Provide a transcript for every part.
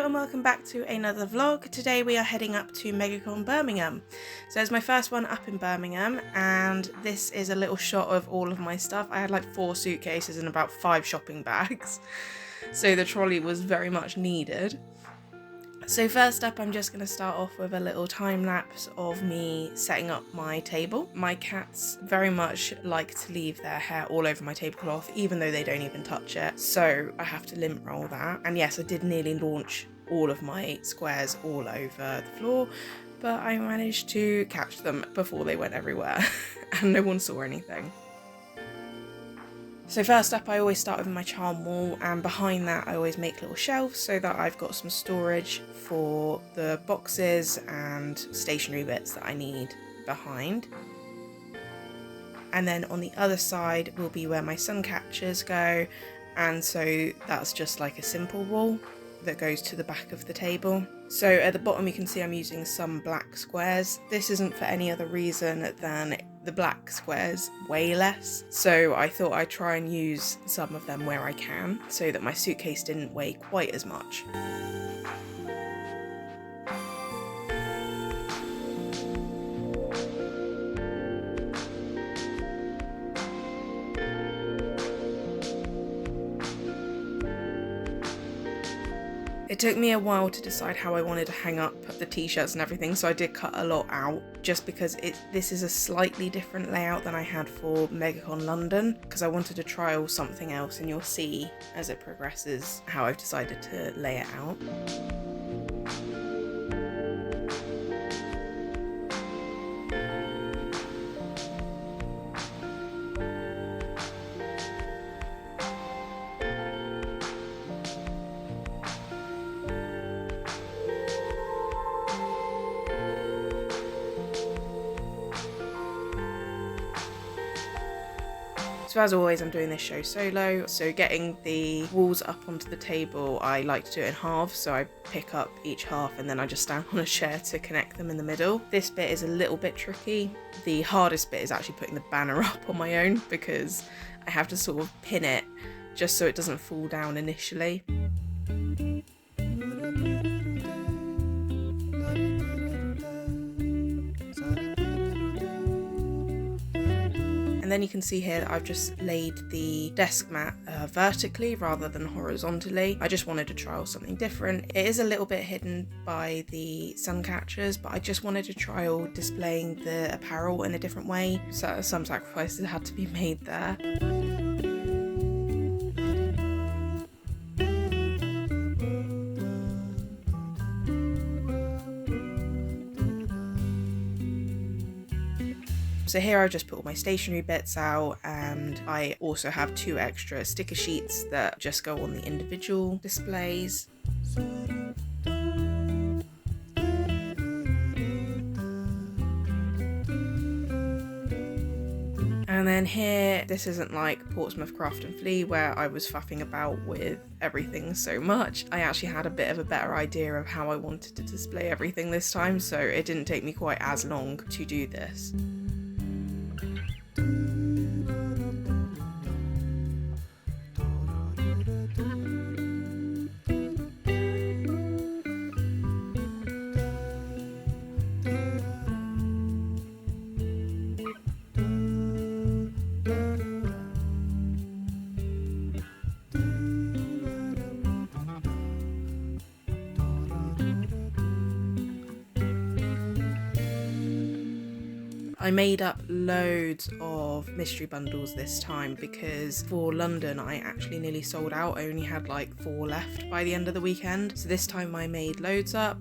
and welcome back to another vlog. Today we are heading up to Megacon Birmingham. So it's my first one up in Birmingham, and this is a little shot of all of my stuff. I had like 4 suitcases and about 5 shopping bags, so the trolley was very much needed. So first up, I'm just going to start off with a little time lapse of me setting up my table. My cats very much like to leave their hair all over my tablecloth, even though they don't even touch it. So I have to lint roll that. And yes, I did nearly launch all of my squares all over the floor, but I managed to catch them before they went everywhere and no one saw anything. So first up, I always start with my charm wall, and behind that I always make little shelves so that I've got some storage for the boxes and stationery bits that I need behind. And then on the other side will be where my sun catchers go, and so that's just like a simple wall that goes to the back of the table. So at the bottom you can see I'm using some black squares. This isn't for any other reason than the black squares weigh less, so I thought I'd try and use some of them where I can so that my suitcase didn't weigh quite as much. It took me a while to decide how I wanted to hang up the t-shirts and everything, so I did cut a lot out just because this is a slightly different layout than I had for Megacon London, because I wanted to trial something else, and you'll see as it progresses how I've decided to lay it out. So as always, I'm doing this show solo, so getting the walls up onto the table, I like to do it in halves, so I pick up each half and then I just stand on a chair to connect them in the middle. This bit is a little bit tricky. The hardest bit is actually putting the banner up on my own, because I have to sort of pin it just so it doesn't fall down initially. And then you can see here that I've just laid the desk mat vertically rather than horizontally. I just wanted to trial something different. It is a little bit hidden by the sun catchers, but I just wanted to trial displaying the apparel in a different way. So some sacrifices had to be made there. So here I've just put all my stationery bits out, and I also have 2 extra sticker sheets that just go on the individual displays. And then here, this isn't like Portsmouth Craft and Flea where I was faffing about with everything so much. I actually had a bit of a better idea of how I wanted to display everything this time, so it didn't take me quite as long to do this. I made up loads of mystery bundles this time because for London I actually nearly sold out. I only had like 4 left by the end of the weekend. So this time I made loads up.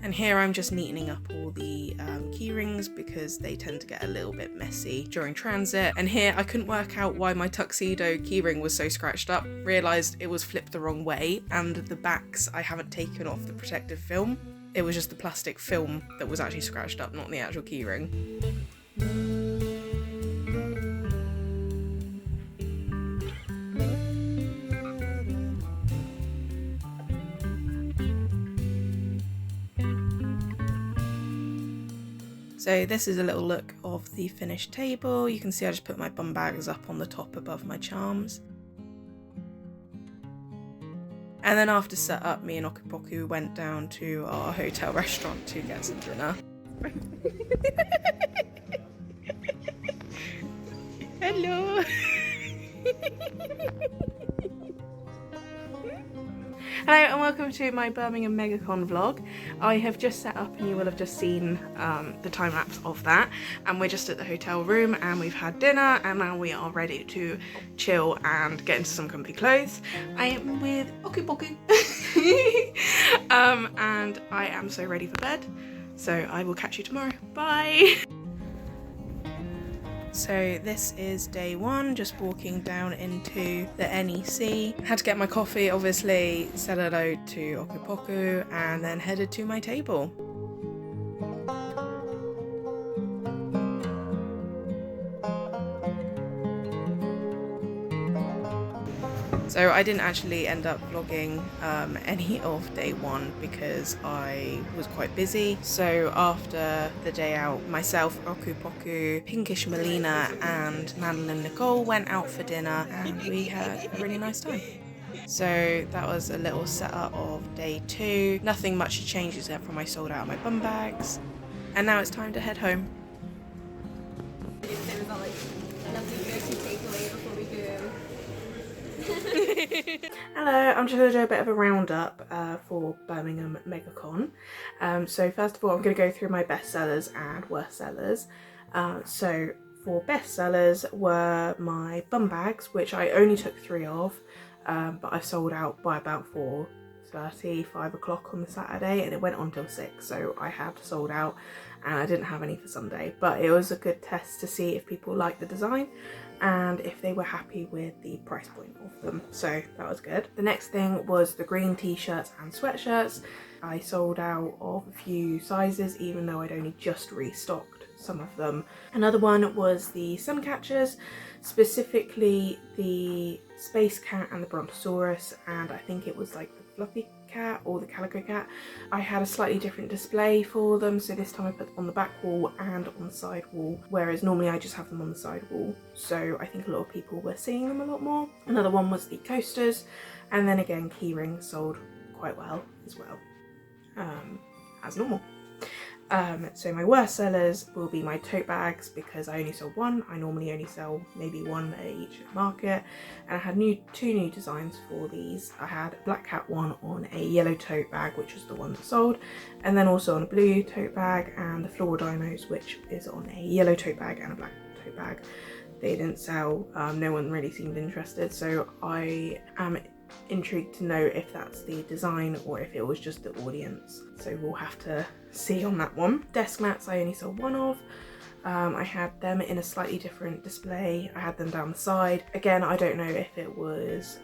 And here I'm just neatening up all the key rings because they tend to get a little bit messy during transit. And here I couldn't work out why my tuxedo keyring was so scratched up. Realised it was flipped the wrong way, and the backs I haven't taken off the protective film. It was just the plastic film that was actually scratched up, not the actual keyring. So this is a little look of the finished table. You can see I just put my bum bags up on the top above my charms. And then after set up, me and Okupoku went down to our hotel restaurant to get some dinner. Hello! Hello and welcome to my Birmingham Megacon vlog. I have just set up and you will have just seen the time lapse of that, and we're just at the hotel room and we've had dinner and now we are ready to chill and get into some comfy clothes. I am with Okupoku and I am so ready for bed, so I will catch you tomorrow. Bye! So this is day one, just walking down into the NEC. Had to get my coffee, obviously, said hello to Okupoku and then headed to my table. So I didn't actually end up vlogging any of day one because I was quite busy. So after the day out, myself, Okupoku, Pinkish Melina and Madeline Nicole went out for dinner and we had a really nice time. So that was a little setup of day two. Nothing much changed except from I sold out my bum bags. And now it's time to head home. Hello, I'm just going to do a bit of a roundup for Birmingham Megacon. So first of all, I'm going to go through my best sellers and worst sellers. So for best sellers were my bum bags, which I only took 3 of, but I sold out by about 4:30, 5 o'clock on the Saturday, and it went on till 6, so I had sold out and I didn't have any for Sunday, but it was a good test to see if people liked the design and if they were happy with the price point of them, so that was good. The next thing was the green t-shirts and sweatshirts. I sold out of a few sizes even though I'd only just restocked some of them. Another one was the sun catchers, specifically the space cat and the brontosaurus, and I think it was like the fluffy cat or the calico cat. I had a slightly different display for them, so this time I put them on the back wall and on the side wall, whereas normally I just have them on the side wall, so I think a lot of people were seeing them a lot more. Another one was the coasters, and then again key rings sold quite well as well, as normal. So my worst sellers will be my tote bags because I only sold one. I normally only sell maybe one at each market, and I had two new designs for these. I had a black cat one on a yellow tote bag, which was the one that sold, and then also on a blue tote bag, and the floral dinos, which is on a yellow tote bag and a black tote bag. They didn't sell, no one really seemed interested, so I am intrigued to know if that's the design or if it was just the audience, so we'll have to see on that one. Desk mats I only sold one of. I had them in a slightly different display. I had them down the side. Again, I don't know if it was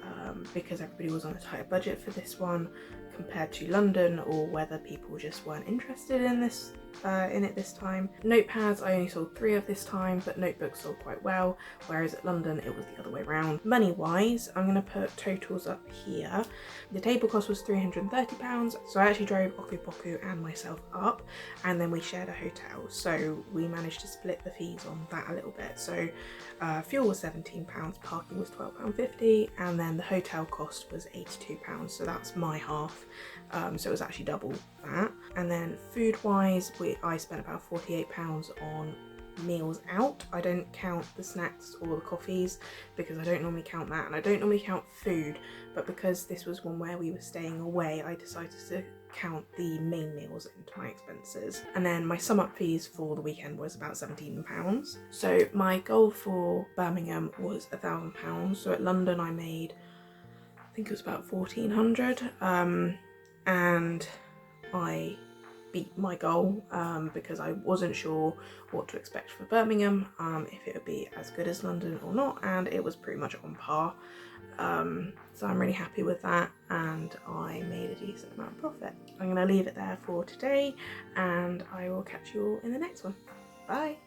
because everybody was on a tighter budget for this one compared to London, or whether people just weren't interested in this in it this time. Notepads I only sold 3 of this time, but notebooks sold quite well, whereas at London it was the other way around. Money wise, I'm going to put totals up here. The table cost was £330, so I actually drove Okupoku and myself up, and then we shared a hotel, so we managed to split the fees on that a little bit. So fuel was £17, parking was £12.50, and then the hotel cost was £82, so that's my half. So it was actually double that. And then food wise, I spent about £48 on meals out. I don't count the snacks or the coffees because I don't normally count that, and I don't normally count food, but because this was one where we were staying away, I decided to count the main meals into my expenses. And then my sum up fees for the weekend was about £17. So my goal for Birmingham was £1,000. So at London I made, I think it was about 1400, and I beat my goal because I wasn't sure what to expect for Birmingham, if it would be as good as London or not, and it was pretty much on par. So I'm really happy with that, and I made a decent amount of profit. I'm going to leave it there for today, and I will catch you all in the next one. Bye!